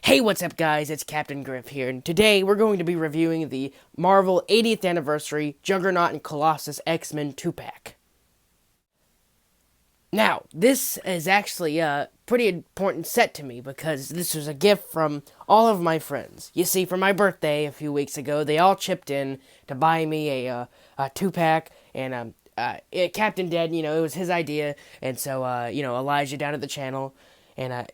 Hey, what's up, guys? It's Captain Griff here, and today we're going to be reviewing the Marvel 80th Anniversary Juggernaut and Colossus X-Men 2-pack. Now, this is actually a pretty important set to me because this was a gift from all of my friends. You see, for my birthday a few weeks ago, they all chipped in to buy me a 2-pack, and Captain Dead, it was his idea, and so, Elijah down at the channel, and,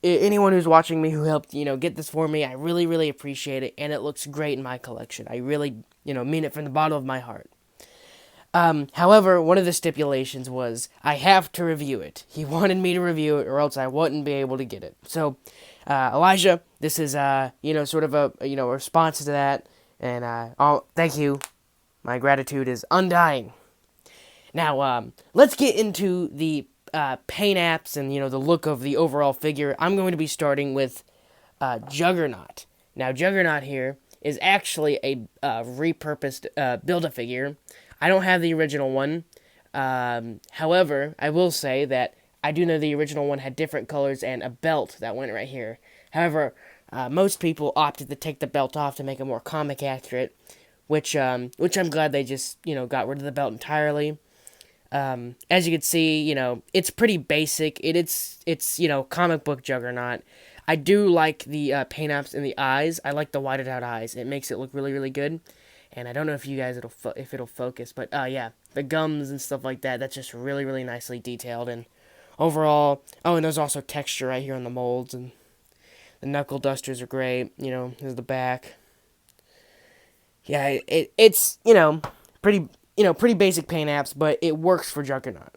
anyone who's watching me who helped, get this for me, I really, really appreciate it, and it looks great in my collection. I really, mean it from the bottom of my heart. However, one of the stipulations was I have to review it. He wanted me to review it, or else I wouldn't be able to get it. So, Elijah, this is, sort of a response to that, and, thank you. My gratitude is undying. Now, let's get into the paint apps and, the look of the overall figure. I'm going to be starting with Juggernaut. Now, Juggernaut here is actually a repurposed Build-A-Figure. I don't have the original one. However, I will say that I do know the original one had different colors and a belt that went right here. However, most people opted to take the belt off to make it more comic accurate, which I'm glad they just, got rid of the belt entirely. As you can see, it's pretty basic. It's comic book Juggernaut. I do like the paint apps in the eyes. I like the whited out eyes. It makes it look really, really good. And I don't know if you guys if it'll focus, but yeah, the gums and stuff like that. That's just really, really nicely detailed. And overall, and there's also texture right here on the molds, and the knuckle dusters are great. There's the back. Yeah, it's pretty. Pretty basic paint apps, but it works for Juggernaut.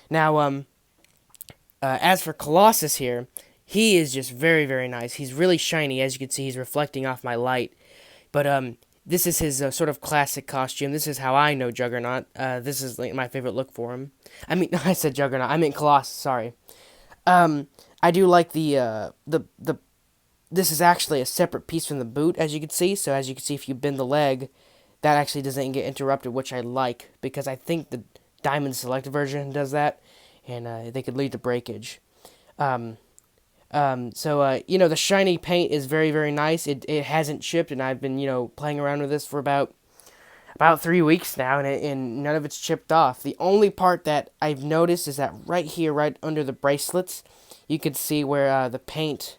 Now, as for Colossus here, he is just very, very nice. He's really shiny, as you can see. He's reflecting off my light. But this is his sort of classic costume. This is how I know Juggernaut. This is like my favorite look for him. I mean, I said Juggernaut. I meant Colossus. Sorry. I do like the This is actually a separate piece from the boot, as you can see. So as you can see, if you bend the leg, that actually doesn't get interrupted, which I like, because I think the Diamond Select version does that, and they could lead to breakage. The shiny paint is very, very nice. It hasn't chipped, and I've been, playing around with this for about 3 weeks now, and none of it's chipped off. The only part that I've noticed is that right here, right under the bracelets, you can see where the paint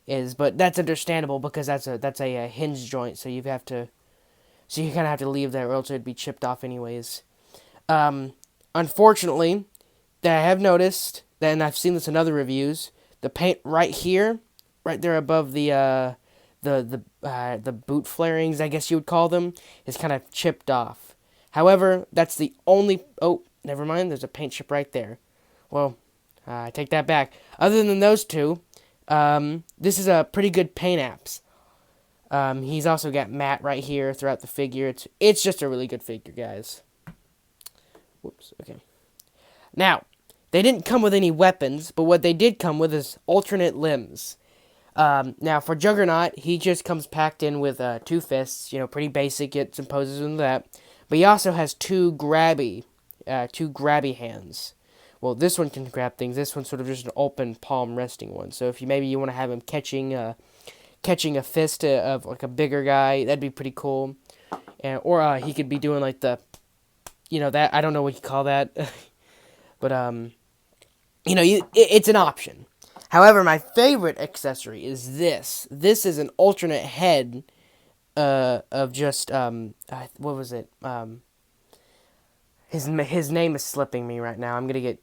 is, but that's understandable because that's a hinge joint, so you kind of have to leave that, or else it'd be chipped off anyways. Unfortunately, that I have noticed, and I've seen this in other reviews, the paint right here, right there above the boot flarings, I guess you would call them, is kind of chipped off. However, that's the only... Oh, never mind, there's a paint chip right there. Well, I take that back. Other than those two, this is a pretty good paint apps. He's also got matte right here throughout the figure. It's just a really good figure, guys. Whoops, okay. Now, they didn't come with any weapons, but what they did come with is alternate limbs. Now, for Juggernaut, he just comes packed in with 2 fists, pretty basic, it imposes into that. But he also has two grabby hands. Well, this one can grab things. This one's sort of just an open palm resting one. So if you want to have him catching a fist of like a bigger guy, that'd be pretty cool. Or he could be doing like the, that, I don't know what you call that, but it's an option. However, my favorite accessory is this. This is an alternate head of just what was it? His name is slipping me right now. I'm gonna get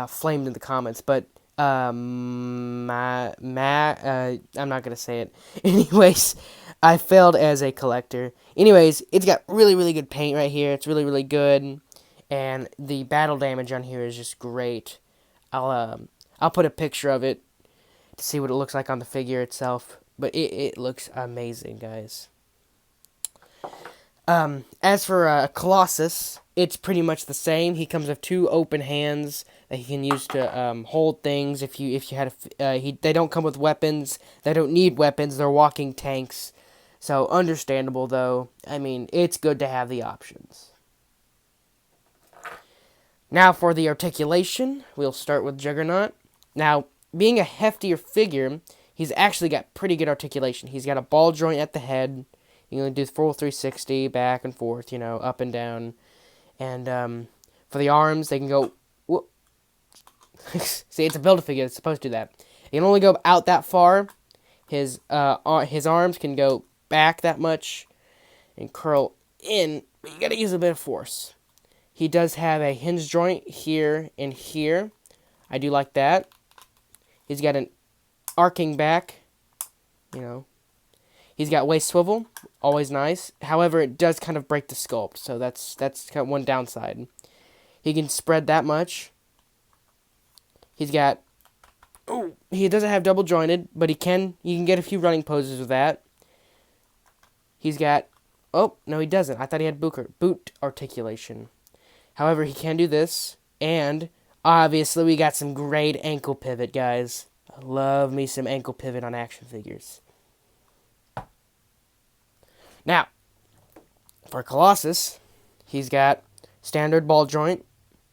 flamed in the comments, but. I'm not gonna say it. Anyways, I failed as a collector. Anyways, it's got really, really good paint right here. It's really, really good, and the battle damage on here is just great. I'll put a picture of it to see what it looks like on the figure itself, but it looks amazing, guys. As for Colossus, it's pretty much the same. He comes with 2 open hands that he can use to hold things. If you had they don't come with weapons. They don't need weapons. They're walking tanks. So understandable though. I mean, it's good to have the options. Now for the articulation, we'll start with Juggernaut. Now, being a heftier figure, he's actually got pretty good articulation. He's got a ball joint at the head. You can do full 360, back and forth, up and down. And for the arms, they can go... See, it's a Build-A-Figure. It's supposed to do that. He can only go out that far. His arms can go back that much and curl in. But you gotta use a bit of force. He does have a hinge joint here and here. I do like that. He's got an arcing back. He's got waist swivel. Always nice. However, it does kind of break the sculpt. So that's kind of one downside. He can spread that much. He's got... Oh, he doesn't have double jointed, but you can get a few running poses with that. He's got... Oh, no, he doesn't. I thought he had boot articulation. However, he can do this. And, obviously, we got some great ankle pivot, guys. I love me some ankle pivot on action figures. Now, for Colossus, he's got standard ball joint.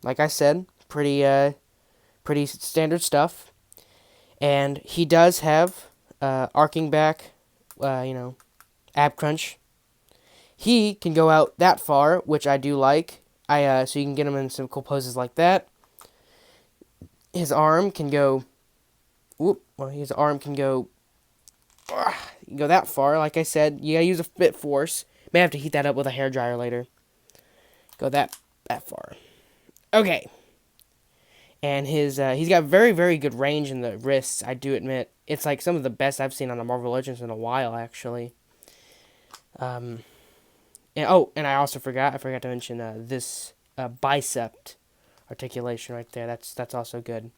Like I said, pretty standard stuff. And he does have arcing back, ab crunch. He can go out that far, which I do like. So you can get him in some cool poses like that. His arm can go... his arm can go... You can go that far. Like I said, you gotta use a bit force. May have to heat that up with a hairdryer later. Go that far. Okay. And he's got very, very good range in the wrists, I do admit. It's like some of the best I've seen on the Marvel Legends in a while, actually. And I also forgot to mention this bicep articulation right there. That's also good.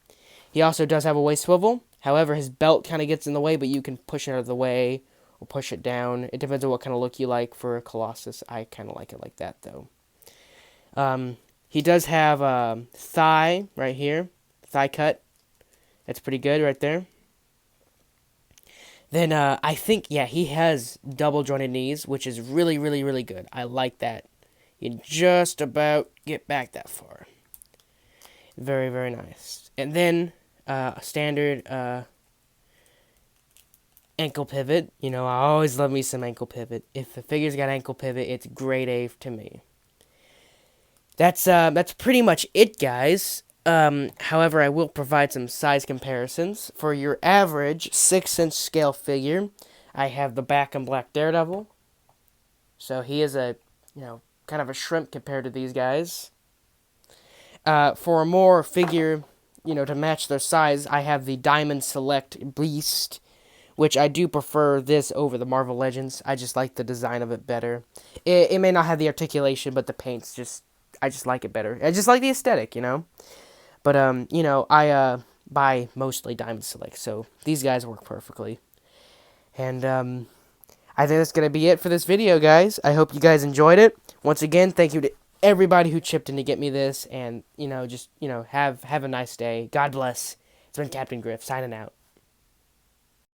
He also does have a waist swivel. However, his belt kind of gets in the way, but you can push it out of the way or push it down. It depends on what kind of look you like for a Colossus. I kind of like it like that, though. He does have a thigh right here. Thigh cut. That's pretty good right there. Then I think, he has double jointed knees, which is really, really, really good. I like that. You just about get back that far. Very, very nice. And then a standard ankle pivot. I always love me some ankle pivot. If the figure's got ankle pivot, it's grade A to me. That's pretty much it, guys. However, I will provide some size comparisons. For your average 6-inch scale figure, I have the Black and Black Daredevil. So he is a, kind of a shrimp compared to these guys. For a more figure, to match their size, I have the Diamond Select Beast, which I do prefer this over the Marvel Legends. I just like the design of it better. It may not have the articulation, but the paint's I just like it better. I just like the aesthetic, But, I buy mostly Diamond Select, so these guys work perfectly. And, I think that's going to be it for this video, guys. I hope you guys enjoyed it. Once again, thank you to everybody who chipped in to get me this. And, have a nice day. God bless. It's been Captain Griff, signing out.